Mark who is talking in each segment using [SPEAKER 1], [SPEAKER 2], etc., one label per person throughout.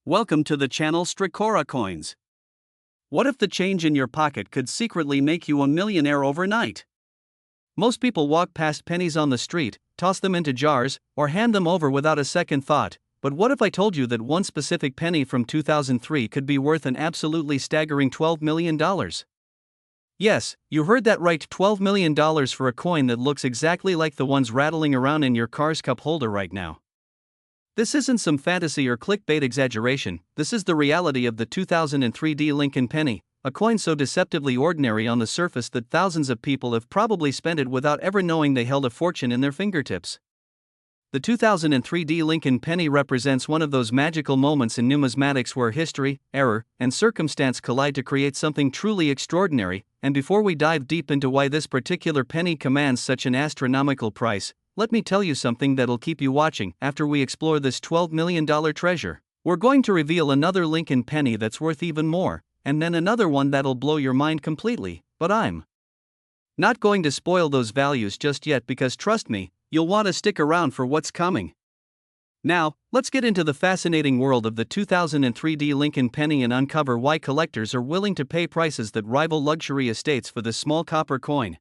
[SPEAKER 1] Welcome to the channel Stricora Coins. What if the change in your pocket could secretly make you a millionaire overnight? Most people walk past pennies on the street, toss them into jars, or hand them over without a second thought. But what if I told you that one specific penny from 2003 could be worth an absolutely staggering $12 million? Yes, you heard that right, $12 million for a coin that looks exactly like the ones rattling around in your car's cup holder right now. This isn't some fantasy or clickbait exaggeration, this is the reality of the 2003 Lincoln penny, a coin so deceptively ordinary on the surface that thousands of people have probably spent it without ever knowing they held a fortune in their fingertips. The 2003 Lincoln penny represents one of those magical moments in numismatics where history, error, and circumstance collide to create something truly extraordinary. And before we dive deep into why this particular penny commands such an astronomical price, let me tell you something that'll keep you watching. After we explore this $12 million treasure, we're going to reveal another Lincoln penny that's worth even more, and then another one that'll blow your mind completely. But I'm not going to spoil those values just yet because trust me, you'll want to stick around for what's coming. Now, let's get into the fascinating world of the 2003 Lincoln penny and uncover why collectors are willing to pay prices that rival luxury estates for this small copper coin.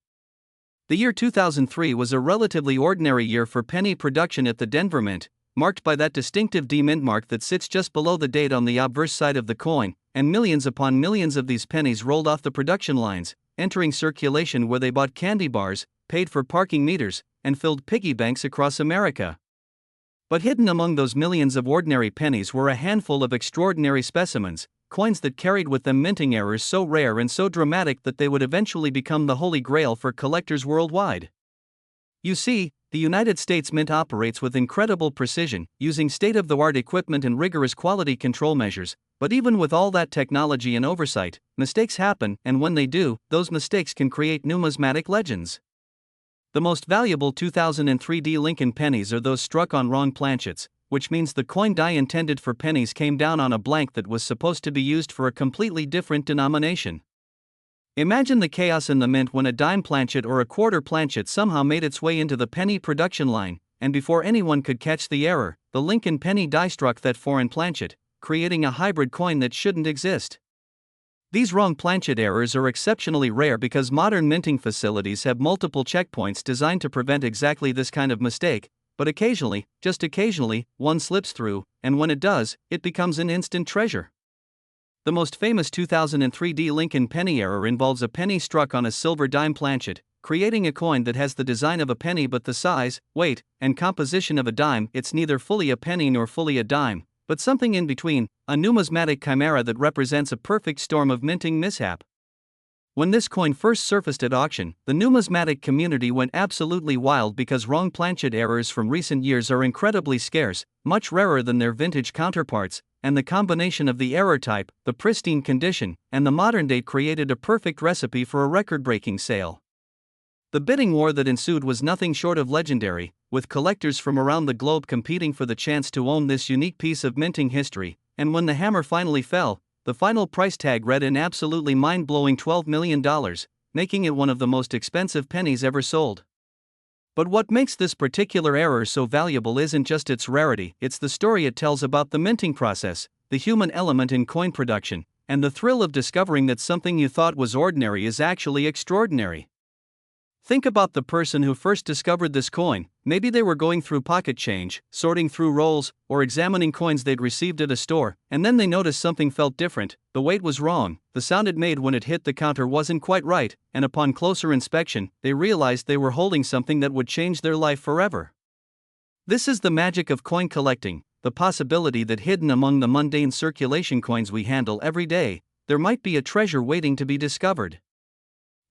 [SPEAKER 1] The year 2003 was a relatively ordinary year for penny production at the Denver Mint, marked by that distinctive D mint mark that sits just below the date on the obverse side of the coin, and millions upon millions of these pennies rolled off the production lines, entering circulation where they bought candy bars, paid for parking meters, and filled piggy banks across America. But hidden among those millions of ordinary pennies were a handful of extraordinary specimens, coins that carried with them minting errors so rare and so dramatic that they would eventually become the holy grail for collectors worldwide. You see, the United States Mint operates with incredible precision, using state-of-the-art equipment and rigorous quality control measures, but even with all that technology and oversight, mistakes happen, and when they do, those mistakes can create numismatic legends. The most valuable 2003 Lincoln pennies are those struck on wrong planchets, which means the coin die intended for pennies came down on a blank that was supposed to be used for a completely different denomination. Imagine the chaos in the mint when a dime planchet or a quarter planchet somehow made its way into the penny production line, and before anyone could catch the error, the Lincoln penny die struck that foreign planchet, creating a hybrid coin that shouldn't exist. These wrong planchet errors are exceptionally rare because modern minting facilities have multiple checkpoints designed to prevent exactly this kind of mistake, but occasionally, just occasionally, one slips through, and when it does, it becomes an instant treasure. The most famous 2003 Lincoln penny error involves a penny struck on a silver dime planchet, creating a coin that has the design of a penny but the size, weight, and composition of a dime. It's neither fully a penny nor fully a dime, but something in between, a numismatic chimera that represents a perfect storm of minting mishap. When this coin first surfaced at auction, the numismatic community went absolutely wild because wrong planchet errors from recent years are incredibly scarce, much rarer than their vintage counterparts, and the combination of the error type, the pristine condition, and the modern date created a perfect recipe for a record-breaking sale. The bidding war that ensued was nothing short of legendary, with collectors from around the globe competing for the chance to own this unique piece of minting history, and when the hammer finally fell, the final price tag read an absolutely mind-blowing $12 million, making it one of the most expensive pennies ever sold. But what makes this particular error so valuable isn't just its rarity, it's the story it tells about the minting process, the human element in coin production, and the thrill of discovering that something you thought was ordinary is actually extraordinary. Think about the person who first discovered this coin. Maybe they were going through pocket change, sorting through rolls, or examining coins they'd received at a store, and then they noticed something felt different. The weight was wrong, the sound it made when it hit the counter wasn't quite right, and upon closer inspection, they realized they were holding something that would change their life forever. This is the magic of coin collecting, the possibility that hidden among the mundane circulation coins we handle every day, there might be a treasure waiting to be discovered.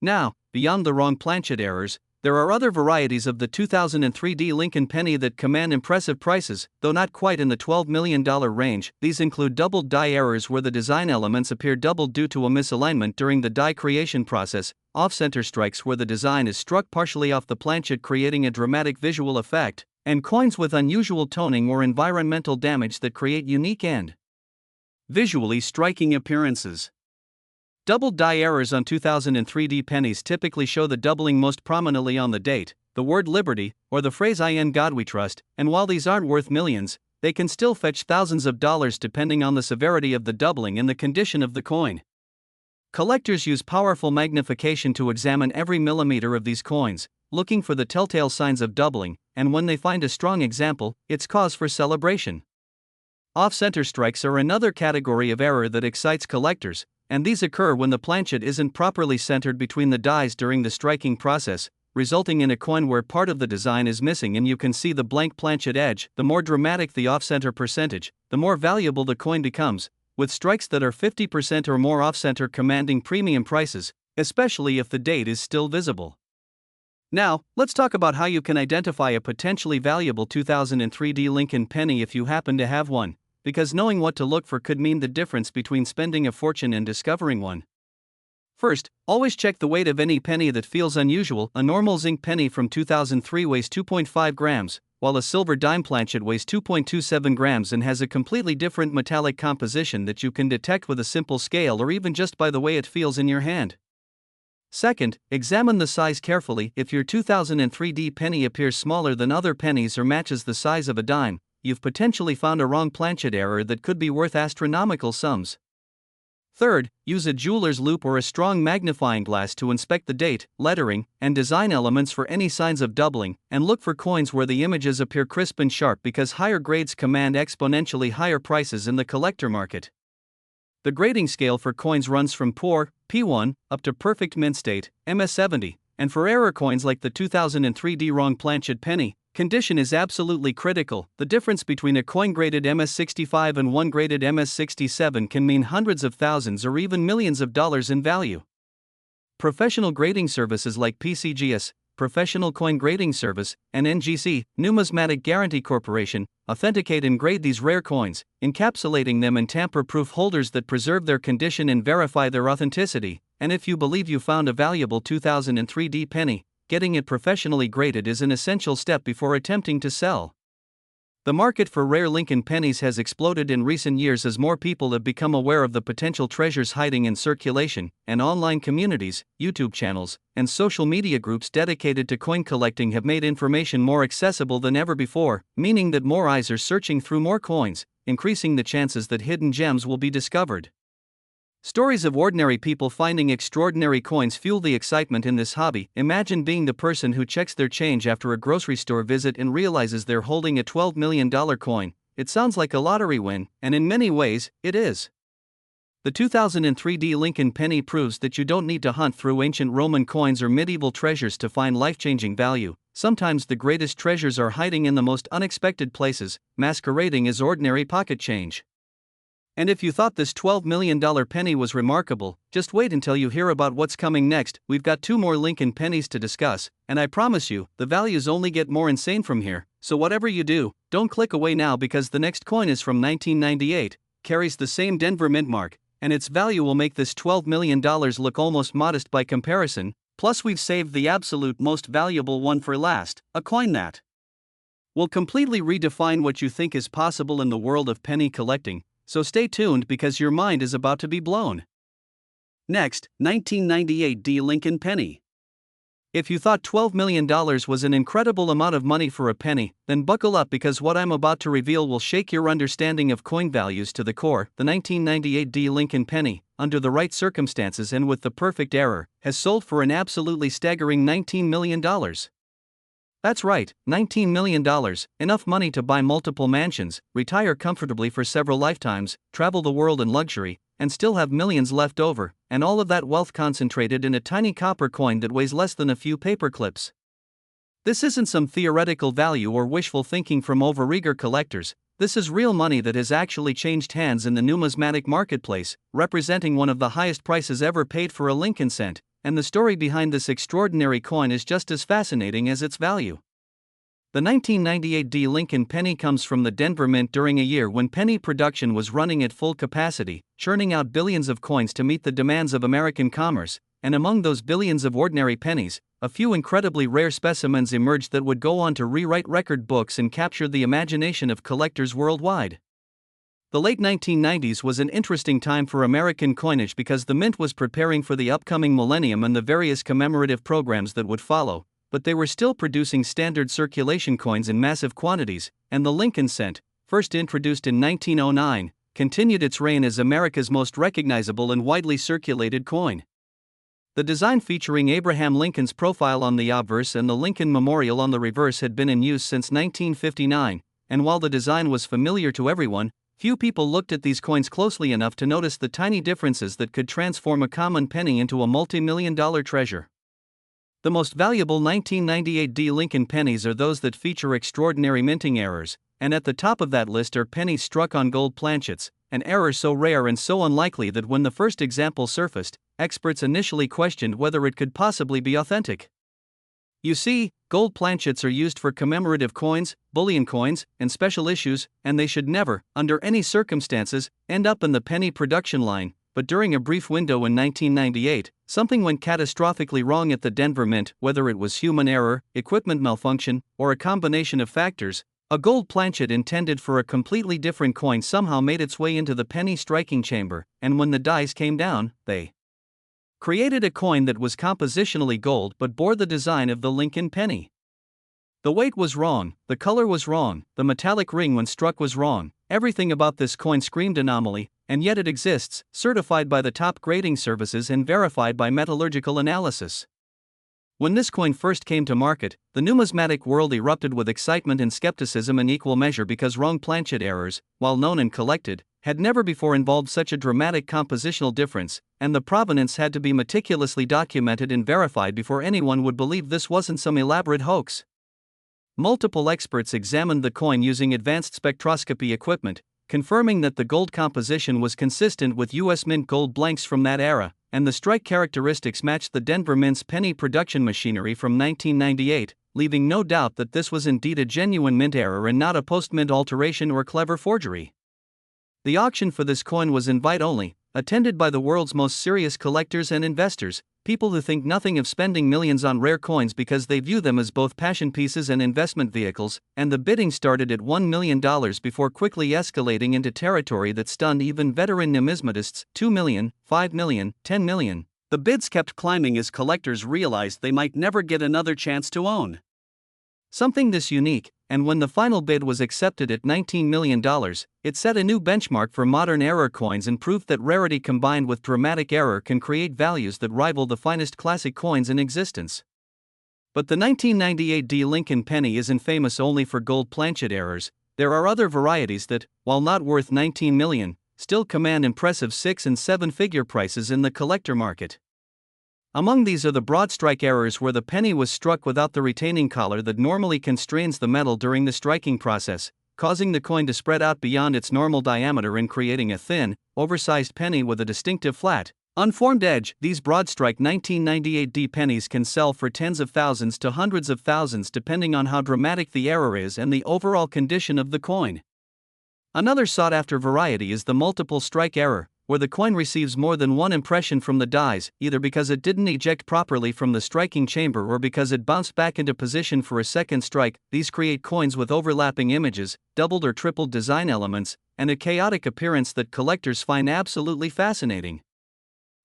[SPEAKER 1] Now, beyond the wrong planchet errors, there are other varieties of the 2003 Lincoln penny that command impressive prices, though not quite in the $12 million range. These include doubled die errors where the design elements appear doubled due to a misalignment during the die creation process, off-center strikes where the design is struck partially off the planchet creating a dramatic visual effect, and coins with unusual toning or environmental damage that create unique and visually striking appearances. Doubled die errors on 2003 pennies typically show the doubling most prominently on the date, the word liberty, or the phrase "In God we trust," and while these aren't worth millions, they can still fetch thousands of dollars depending on the severity of the doubling and the condition of the coin. Collectors use powerful magnification to examine every millimeter of these coins, looking for the telltale signs of doubling, and when they find a strong example, it's cause for celebration. Off-center strikes are another category of error that excites collectors, and these occur when the planchet isn't properly centered between the dies during the striking process, resulting in a coin where part of the design is missing and you can see the blank planchet edge. The more dramatic the off-center percentage, the more valuable the coin becomes, with strikes that are 50% or more off-center commanding premium prices, especially if the date is still visible. Now, let's talk about how you can identify a potentially valuable 2003 Lincoln penny if you happen to have one, because knowing what to look for could mean the difference between spending a fortune and discovering one. First, always check the weight of any penny that feels unusual. A normal zinc penny from 2003 weighs 2.5 grams, while a silver dime planchet weighs 2.27 grams and has a completely different metallic composition that you can detect with a simple scale or even just by the way it feels in your hand. Second, examine the size carefully. If your 2003 penny appears smaller than other pennies or matches the size of a dime, you've potentially found a wrong planchet error that could be worth astronomical sums. Third, use a jeweler's loupe or a strong magnifying glass to inspect the date, lettering, and design elements for any signs of doubling, and look for coins where the images appear crisp and sharp because higher grades command exponentially higher prices in the collector market. The grading scale for coins runs from poor, P1, up to perfect mint state, MS70, and for error coins like the 2003 wrong planchet penny, condition is absolutely critical. The difference between a coin graded MS65 and one graded MS67 can mean hundreds of thousands or even millions of dollars in value. Professional grading services like PCGS, Professional Coin Grading Service, and NGC, Numismatic Guarantee Corporation, authenticate and grade these rare coins, encapsulating them in tamper-proof holders that preserve their condition and verify their authenticity. And if you believe you found a valuable 2003 penny, getting it professionally graded is an essential step before attempting to sell. The market for rare Lincoln pennies has exploded in recent years as more people have become aware of the potential treasures hiding in circulation, and online communities, YouTube channels, and social media groups dedicated to coin collecting have made information more accessible than ever before, meaning that more eyes are searching through more coins, increasing the chances that hidden gems will be discovered. Stories of ordinary people finding extraordinary coins fuel the excitement in this hobby. Imagine being the person who checks their change after a grocery store visit and realizes they're holding a $12 million coin. It sounds like a lottery win, and in many ways, it is. The 2003 Lincoln penny proves that you don't need to hunt through ancient Roman coins or medieval treasures to find life-changing value. Sometimes the greatest treasures are hiding in the most unexpected places, masquerading as ordinary pocket change. And if you thought this $12 million penny was remarkable, just wait until you hear about what's coming next. We've got 2 more Lincoln pennies to discuss, and I promise you, the values only get more insane from here. So whatever you do, don't click away now because the next coin is from 1998, carries the same Denver mint mark, and its value will make this $12 million look almost modest by comparison. Plus we've saved the absolute most valuable one for last, a coin that will completely redefine what you think is possible in the world of penny collecting. So stay tuned because your mind is about to be blown. Next, 1998 Lincoln penny. If you thought $12 million was an incredible amount of money for a penny, then buckle up because what I'm about to reveal will shake your understanding of coin values to the core. The 1998 Lincoln penny, under the right circumstances and with the perfect error, has sold for an absolutely staggering $19 million. That's right, $19 million, enough money to buy multiple mansions, retire comfortably for several lifetimes, travel the world in luxury, and still have millions left over, and all of that wealth concentrated in a tiny copper coin that weighs less than a few paper clips. This isn't some theoretical value or wishful thinking from overeager collectors. This is real money that has actually changed hands in the numismatic marketplace, representing one of the highest prices ever paid for a Lincoln cent. And the story behind this extraordinary coin is just as fascinating as its value. The 1998 Lincoln penny comes from the Denver Mint during a year when penny production was running at full capacity, churning out billions of coins to meet the demands of American commerce, and among those billions of ordinary pennies, a few incredibly rare specimens emerged that would go on to rewrite record books and capture the imagination of collectors worldwide. The late 1990s was an interesting time for American coinage because the mint was preparing for the upcoming millennium and the various commemorative programs that would follow, but they were still producing standard circulation coins in massive quantities, and the Lincoln cent, first introduced in 1909, continued its reign as America's most recognizable and widely circulated coin. The design featuring Abraham Lincoln's profile on the obverse and the Lincoln Memorial on the reverse had been in use since 1959, and while the design was familiar to everyone, few people looked at these coins closely enough to notice the tiny differences that could transform a common penny into a multi-million-dollar treasure. The most valuable 1998 D Lincoln pennies are those that feature extraordinary minting errors, and at the top of that list are pennies struck on gold planchets, an error so rare and so unlikely that when the first example surfaced, experts initially questioned whether it could possibly be authentic. You see, gold planchets are used for commemorative coins, bullion coins, and special issues, and they should never, under any circumstances, end up in the penny production line. But during a brief window in 1998, something went catastrophically wrong at the Denver Mint. Whether it was human error, equipment malfunction, or a combination of factors, a gold planchet intended for a completely different coin somehow made its way into the penny striking chamber, and when the dies came down, they created a coin that was compositionally gold but bore the design of the Lincoln penny. The weight was wrong, the color was wrong, the metallic ring when struck was wrong, everything about this coin screamed anomaly, and yet it exists, certified by the top grading services and verified by metallurgical analysis. When this coin first came to market, the numismatic world erupted with excitement and skepticism in equal measure because wrong planchet errors, while known and collected, had never before involved such a dramatic compositional difference, and the provenance had to be meticulously documented and verified before anyone would believe this wasn't some elaborate hoax. Multiple experts examined the coin using advanced spectroscopy equipment, confirming that the gold composition was consistent with U.S. Mint gold blanks from that era, and the strike characteristics matched the Denver Mint's penny production machinery from 1998, leaving no doubt that this was indeed a genuine mint error and not a post-mint alteration or clever forgery. The auction for this coin was invite-only, attended by the world's most serious collectors and investors, people who think nothing of spending millions on rare coins because they view them as both passion pieces and investment vehicles, and the bidding started at $1 million before quickly escalating into territory that stunned even veteran numismatists. $2 million, $5 million, $10 million. The bids kept climbing as collectors realized they might never get another chance to own something this unique, and when the final bid was accepted at $19 million, it set a new benchmark for modern error coins and proved that rarity combined with dramatic error can create values that rival the finest classic coins in existence. But the 1998 D Lincoln penny isn't famous only for gold planchet errors. There are other varieties that, while not worth $19 million, still command impressive 6- and 7-figure prices in the collector market. Among these are the broad strike errors where the penny was struck without the retaining collar that normally constrains the metal during the striking process, causing the coin to spread out beyond its normal diameter and creating a thin, oversized penny with a distinctive flat, unformed edge. These broad strike 1998 D pennies can sell for tens of thousands to hundreds of thousands depending on how dramatic the error is and the overall condition of the coin. Another sought-after variety is the multiple strike error, where the coin receives more than one impression from the dies, either because it didn't eject properly from the striking chamber or because it bounced back into position for a second strike. These create coins with overlapping images, doubled or tripled design elements, and a chaotic appearance that collectors find absolutely fascinating.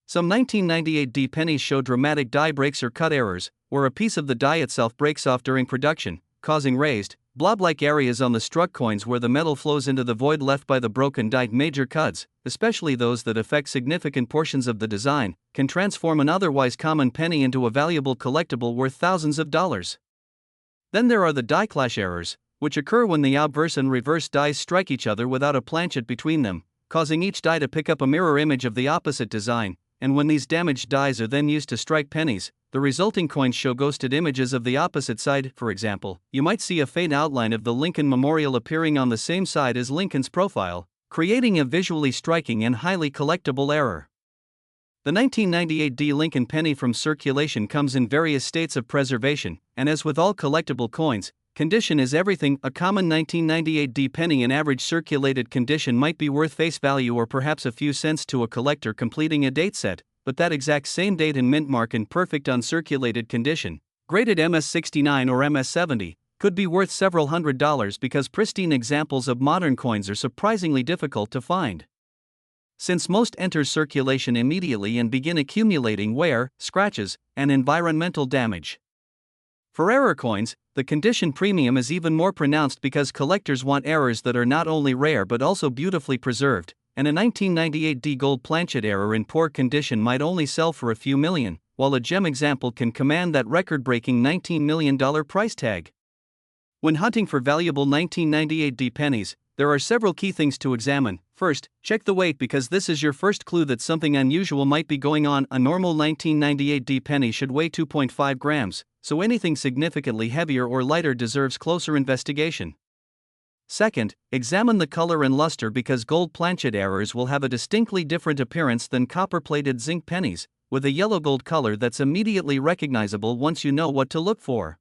[SPEAKER 1] Some 1998 D pennies show dramatic die breaks or cut errors, where a piece of the die itself breaks off during production, causing raised, blob-like areas on the struck coins where the metal flows into the void left by the broken die. Major cuts, especially those that affect significant portions of the design, can transform an otherwise common penny into a valuable collectible worth thousands of dollars. Then there are the die clash errors, which occur when the obverse and reverse dies strike each other without a planchet between them, causing each die to pick up a mirror image of the opposite design, and when these damaged dies are then used to strike pennies, the resulting coins show ghosted images of the opposite side. For example, you might see a faint outline of the Lincoln Memorial appearing on the same side as Lincoln's profile, creating a visually striking and highly collectible error. The 1998 D Lincoln penny from circulation comes in various states of preservation, and as with all collectible coins, condition is everything. A common 1998 D penny in average circulated condition might be worth face value or perhaps a few cents to a collector completing a date set, but that exact same date and mint mark in perfect uncirculated condition, graded MS69 or MS70, could be worth several $100s because pristine examples of modern coins are surprisingly difficult to find. Since most enter circulation immediately and begin accumulating wear, scratches, and environmental damage. For error coins, the condition premium is even more pronounced because collectors want errors that are not only rare but also beautifully preserved, and a 1998 D gold planchet error in poor condition might only sell for a few million, while a gem example can command that record-breaking $19 million price tag. When hunting for valuable 1998 D pennies, there are several key things to examine. First, check the weight because this is your first clue that something unusual might be going on. A normal 1998 D penny should weigh 2.5 grams, so anything significantly heavier or lighter deserves closer investigation. Second, examine the color and luster because gold planchet errors will have a distinctly different appearance than copper-plated zinc pennies, with a yellow-gold color that's immediately recognizable once you know what to look for.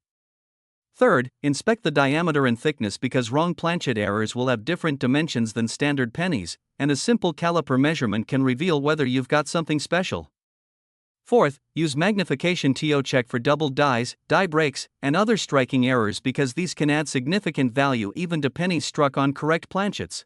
[SPEAKER 1] Third, inspect the diameter and thickness because wrong planchet errors will have different dimensions than standard pennies, and a simple caliper measurement can reveal whether you've got something special. Fourth, use magnification to check for doubled dies, die breaks, and other striking errors because these can add significant value even to pennies struck on correct planchets.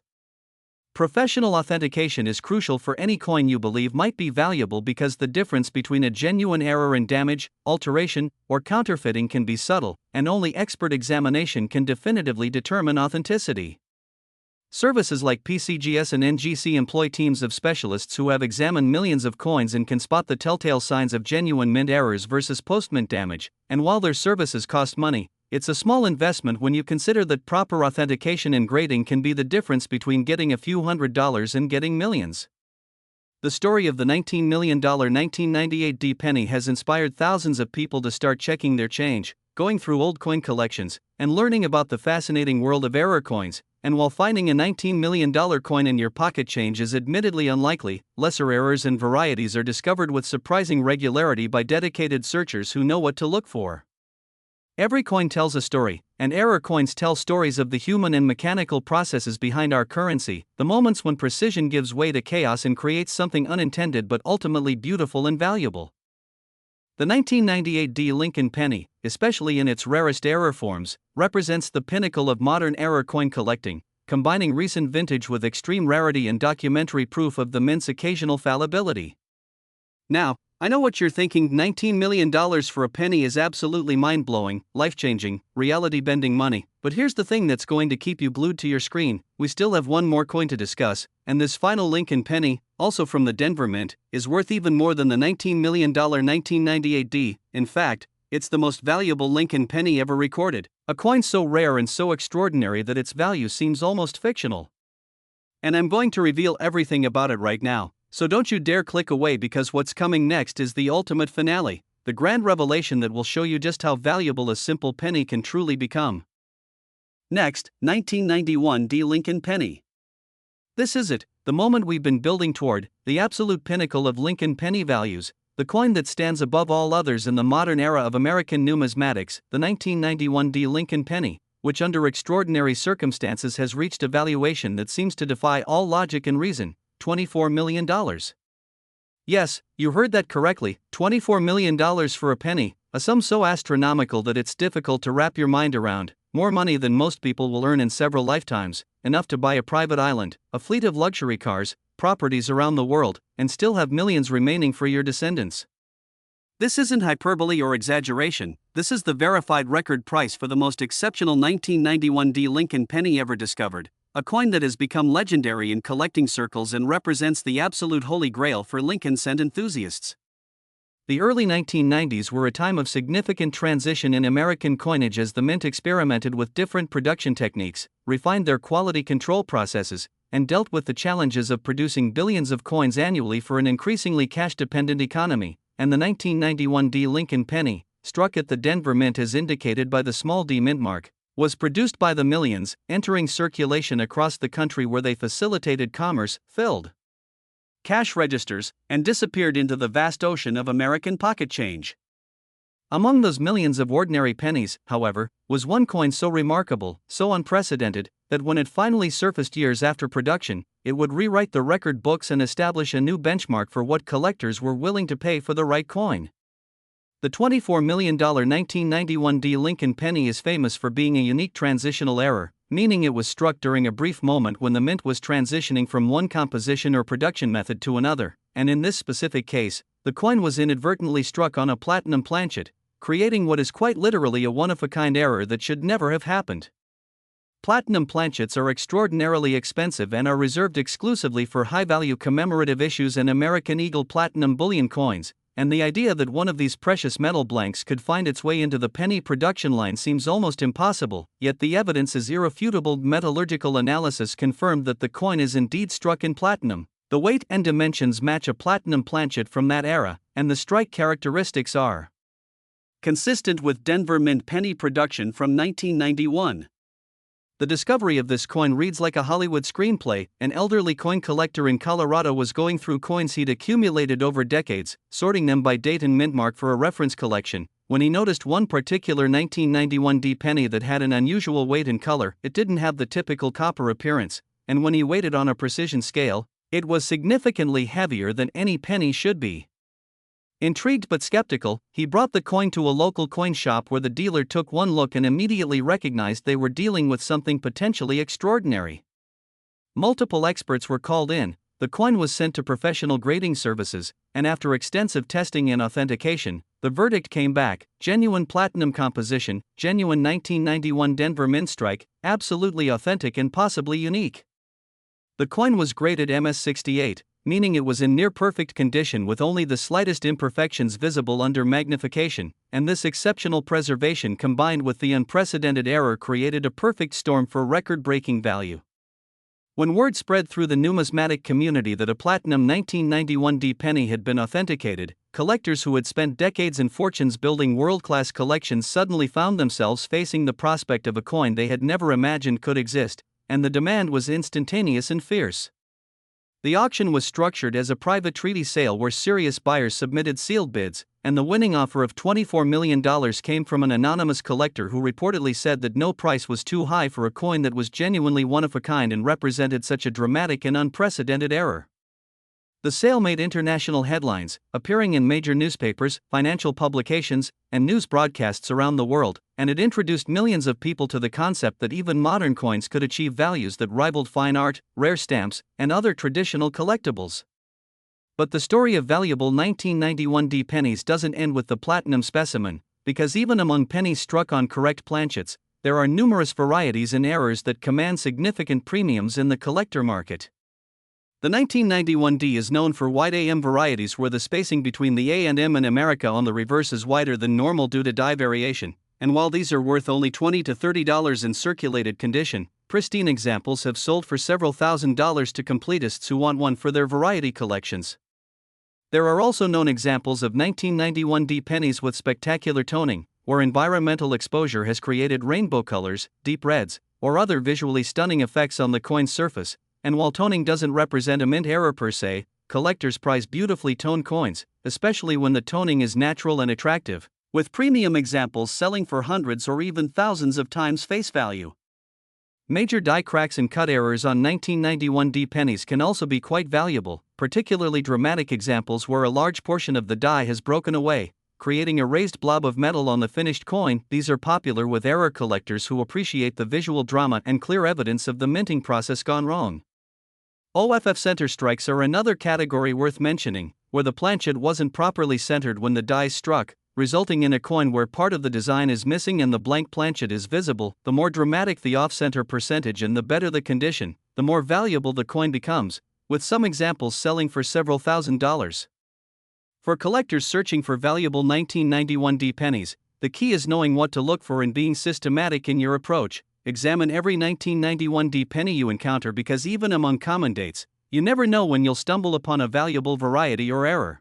[SPEAKER 1] Professional authentication is crucial for any coin you believe might be valuable because the difference between a genuine error and damage, alteration, or counterfeiting can be subtle, and only expert examination can definitively determine authenticity. Services like PCGS and NGC employ teams of specialists who have examined millions of coins and can spot the telltale signs of genuine mint errors versus post-mint damage, and while their services cost money, it's a small investment when you consider that proper authentication and grading can be the difference between getting a few $100s and getting millions. The story of the $19 million 1998 D penny has inspired thousands of people to start checking their change, going through old coin collections, and learning about the fascinating world of error coins. And while finding a $19 million coin in your pocket change is admittedly unlikely, lesser errors and varieties are discovered with surprising regularity by dedicated searchers who know what to look for. Every coin tells a story, and error coins tell stories of the human and mechanical processes behind our currency, the moments when precision gives way to chaos and creates something unintended but ultimately beautiful and valuable. The 1998 D Lincoln penny, especially in its rarest error forms, represents the pinnacle of modern error coin collecting, combining recent vintage with extreme rarity and documentary proof of the mint's occasional fallibility. Now, I know what you're thinking, $19 million for a penny is absolutely mind-blowing, life-changing, reality-bending money, but here's the thing that's going to keep you glued to your screen, we still have one more coin to discuss, and this final Lincoln penny, also from the Denver Mint, is worth even more than the $19 million 1998 D. In fact, it's the most valuable Lincoln penny ever recorded, a coin so rare and so extraordinary that its value seems almost fictional. And I'm going to reveal everything about it right now. So don't you dare click away because what's coming next is the ultimate finale, the grand revelation that will show you just how valuable a simple penny can truly become. Next, 1991 D Lincoln penny. This is it, the moment we've been building toward, the absolute pinnacle of Lincoln penny values, the coin that stands above all others in the modern era of American numismatics, the 1991 D Lincoln penny, which under extraordinary circumstances has reached a valuation that seems to defy all logic and reason. $24 million. Yes, you heard that correctly, $24 million for a penny, a sum so astronomical that it's difficult to wrap your mind around, more money than most people will earn in several lifetimes, enough to buy a private island, a fleet of luxury cars, properties around the world, and still have millions remaining for your descendants. This isn't hyperbole or exaggeration, this is the verified record price for the most exceptional 1991 D Lincoln penny ever discovered. A coin that has become legendary in collecting circles and represents the absolute holy grail for Lincoln cent enthusiasts. The early 1990s were a time of significant transition in American coinage as the Mint experimented with different production techniques, refined their quality control processes, and dealt with the challenges of producing billions of coins annually for an increasingly cash-dependent economy, and the 1991 D Lincoln penny, struck at the Denver Mint as indicated by the small d mint mark, was produced by the millions, entering circulation across the country where they facilitated commerce, filled cash registers, and disappeared into the vast ocean of American pocket change. Among those millions of ordinary pennies, however, was one coin so remarkable, so unprecedented, that when it finally surfaced years after production, it would rewrite the record books and establish a new benchmark for what collectors were willing to pay for the right coin. The $24 million 1991 D Lincoln penny is famous for being a unique transitional error, meaning it was struck during a brief moment when the mint was transitioning from one composition or production method to another, and in this specific case, the coin was inadvertently struck on a platinum planchet, creating what is quite literally a one-of-a-kind error that should never have happened. Platinum planchets are extraordinarily expensive and are reserved exclusively for high-value commemorative issues and American Eagle platinum bullion coins, and the idea that one of these precious metal blanks could find its way into the penny production line seems almost impossible, yet the evidence is irrefutable. Metallurgical analysis confirmed that the coin is indeed struck in platinum. The weight and dimensions match a platinum planchet from that era, and the strike characteristics are consistent with Denver Mint penny production from 1991. The discovery of this coin reads like a Hollywood screenplay. An elderly coin collector in Colorado was going through coins he'd accumulated over decades, sorting them by date and mint mark for a reference collection, when he noticed one particular 1991 D penny that had an unusual weight and color. It didn't have the typical copper appearance, and when he weighed it on a precision scale, it was significantly heavier than any penny should be. Intrigued but skeptical, he brought the coin to a local coin shop where the dealer took one look and immediately recognized they were dealing with something potentially extraordinary. Multiple experts were called in, the coin was sent to professional grading services, and after extensive testing and authentication, the verdict came back: genuine platinum composition, genuine 1991 Denver Mint strike, absolutely authentic and possibly unique. The coin was graded MS68, meaning it was in near-perfect condition with only the slightest imperfections visible under magnification, and this exceptional preservation combined with the unprecedented error created a perfect storm for record-breaking value. When word spread through the numismatic community that a platinum 1991 D penny had been authenticated, collectors who had spent decades and fortunes building world-class collections suddenly found themselves facing the prospect of a coin they had never imagined could exist, and the demand was instantaneous and fierce. The auction was structured as a private treaty sale where serious buyers submitted sealed bids, and the winning offer of $24 million came from an anonymous collector who reportedly said that no price was too high for a coin that was genuinely one of a kind and represented such a dramatic and unprecedented error. The sale made international headlines, appearing in major newspapers, financial publications, and news broadcasts around the world, and it introduced millions of people to the concept that even modern coins could achieve values that rivaled fine art, rare stamps, and other traditional collectibles. But the story of valuable 1991 D pennies doesn't end with the platinum specimen, because even among pennies struck on correct planchets, there are numerous varieties and errors that command significant premiums in the collector market. The 1991 D is known for wide AM varieties where the spacing between the A and M in America on the reverse is wider than normal due to die variation, and while these are worth only $20 to $30 in circulated condition, pristine examples have sold for several $1,000s to completists who want one for their variety collections. There are also known examples of 1991 D pennies with spectacular toning, where environmental exposure has created rainbow colors, deep reds, or other visually stunning effects on the coin's surface. And while toning doesn't represent a mint error per se, collectors prize beautifully toned coins, especially when the toning is natural and attractive, with premium examples selling for hundreds or even thousands of times face value. Major die cracks and cut errors on 1991 D pennies can also be quite valuable, particularly dramatic examples where a large portion of the die has broken away, creating a raised blob of metal on the finished coin. These are popular with error collectors who appreciate the visual drama and clear evidence of the minting process gone wrong. OFF center strikes are another category worth mentioning, where the planchet wasn't properly centered when the die struck, resulting in a coin where part of the design is missing and the blank planchet is visible. The more dramatic the off-center percentage and the better the condition, the more valuable the coin becomes, with some examples selling for several $1,000s. For collectors searching for valuable 1991 D pennies, the key is knowing what to look for and being systematic in your approach. Examine every 1991 D penny you encounter because even among common dates, you never know when you'll stumble upon a valuable variety or error.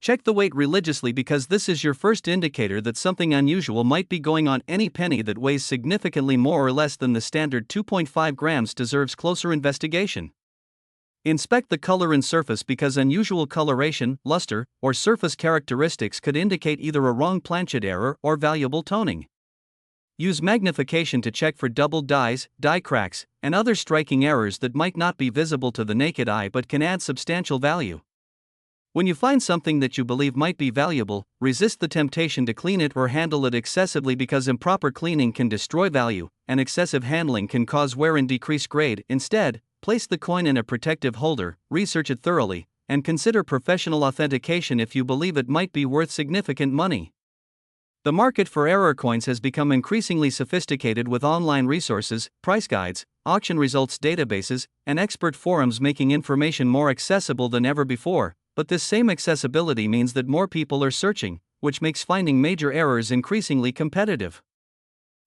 [SPEAKER 1] Check the weight religiously because this is your first indicator that something unusual might be going on. Any penny that weighs significantly more or less than the standard 2.5 grams deserves closer investigation. Inspect the color and surface because unusual coloration, luster, or surface characteristics could indicate either a wrong planchet error or valuable toning. Use magnification to check for doubled dies, die cracks, and other striking errors that might not be visible to the naked eye but can add substantial value. When you find something that you believe might be valuable, resist the temptation to clean it or handle it excessively because improper cleaning can destroy value, and excessive handling can cause wear and decrease grade. Instead, place the coin in a protective holder, research it thoroughly, and consider professional authentication if you believe it might be worth significant money. The market for error coins has become increasingly sophisticated with online resources, price guides, auction results databases, and expert forums making information more accessible than ever before, but this same accessibility means that more people are searching, which makes finding major errors increasingly competitive.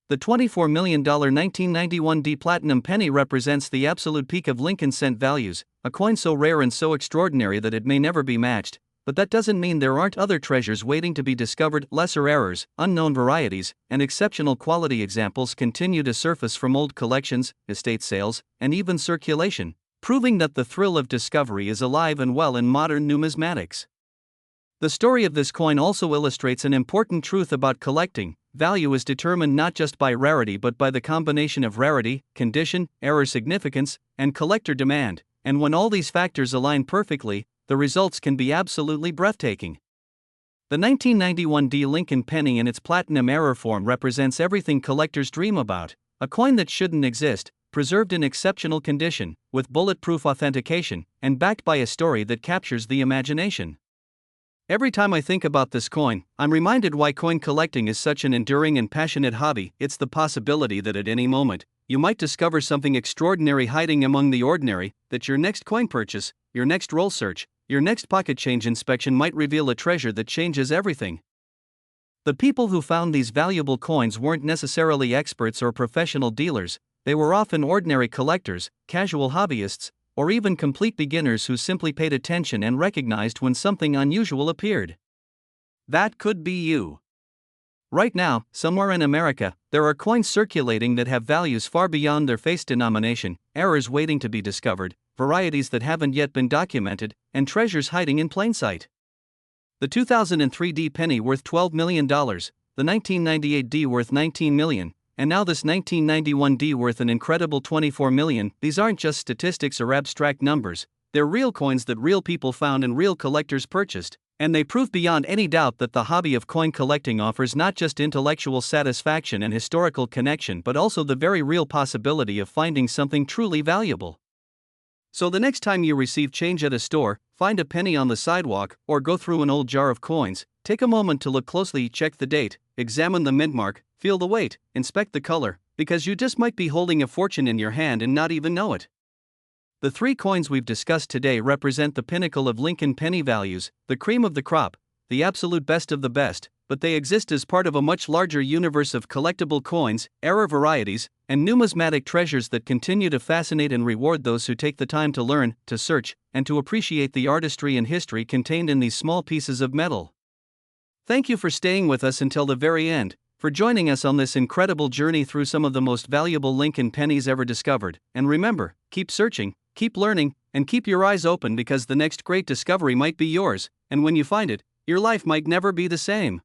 [SPEAKER 1] The $24 million 1991 D Platinum penny represents the absolute peak of Lincoln cent values, a coin so rare and so extraordinary that it may never be matched. But that doesn't mean there aren't other treasures waiting to be discovered. Lesser errors, unknown varieties, and exceptional quality examples continue to surface from old collections, estate sales, and even circulation, proving that the thrill of discovery is alive and well in modern numismatics. The story of this coin also illustrates an important truth about collecting. Value is determined not just by rarity but by the combination of rarity, condition, error significance, and collector demand, and when all these factors align perfectly, the results can be absolutely breathtaking. The 1991 D Lincoln penny in its platinum error form represents everything collectors dream about: a coin that shouldn't exist, preserved in exceptional condition, with bulletproof authentication, and backed by a story that captures the imagination. Every time I think about this coin, I'm reminded why coin collecting is such an enduring and passionate hobby. It's the possibility that at any moment, you might discover something extraordinary hiding among the ordinary, that your next coin purchase, your next roll search, your next pocket change inspection might reveal a treasure that changes everything. The people who found these valuable coins weren't necessarily experts or professional dealers, they were often ordinary collectors, casual hobbyists, or even complete beginners who simply paid attention and recognized when something unusual appeared. That could be you. Right now, somewhere in America, there are coins circulating that have values far beyond their face denomination, errors waiting to be discovered, varieties that haven't yet been documented, and treasures hiding in plain sight. The 2003 D penny worth $12 million, the 1998 D worth $19 million, and now this 1991 D worth an incredible $24 million. These aren't just statistics or abstract numbers, they're real coins that real people found and real collectors purchased, and they prove beyond any doubt that the hobby of coin collecting offers not just intellectual satisfaction and historical connection but also the very real possibility of finding something truly valuable. So the next time you receive change at a store, find a penny on the sidewalk, or go through an old jar of coins, take a moment to look closely, check the date, examine the mint mark, feel the weight, inspect the color, because you just might be holding a fortune in your hand and not even know it. The three coins we've discussed today represent the pinnacle of Lincoln penny values, the cream of the crop, the absolute best of the best, but they exist as part of a much larger universe of collectible coins, error varieties, and numismatic treasures that continue to fascinate and reward those who take the time to learn, to search, and to appreciate the artistry and history contained in these small pieces of metal. Thank you for staying with us until the very end, for joining us on this incredible journey through some of the most valuable Lincoln pennies ever discovered. And remember, keep searching, keep learning, and keep your eyes open because the next great discovery might be yours, and when you find it, your life might never be the same.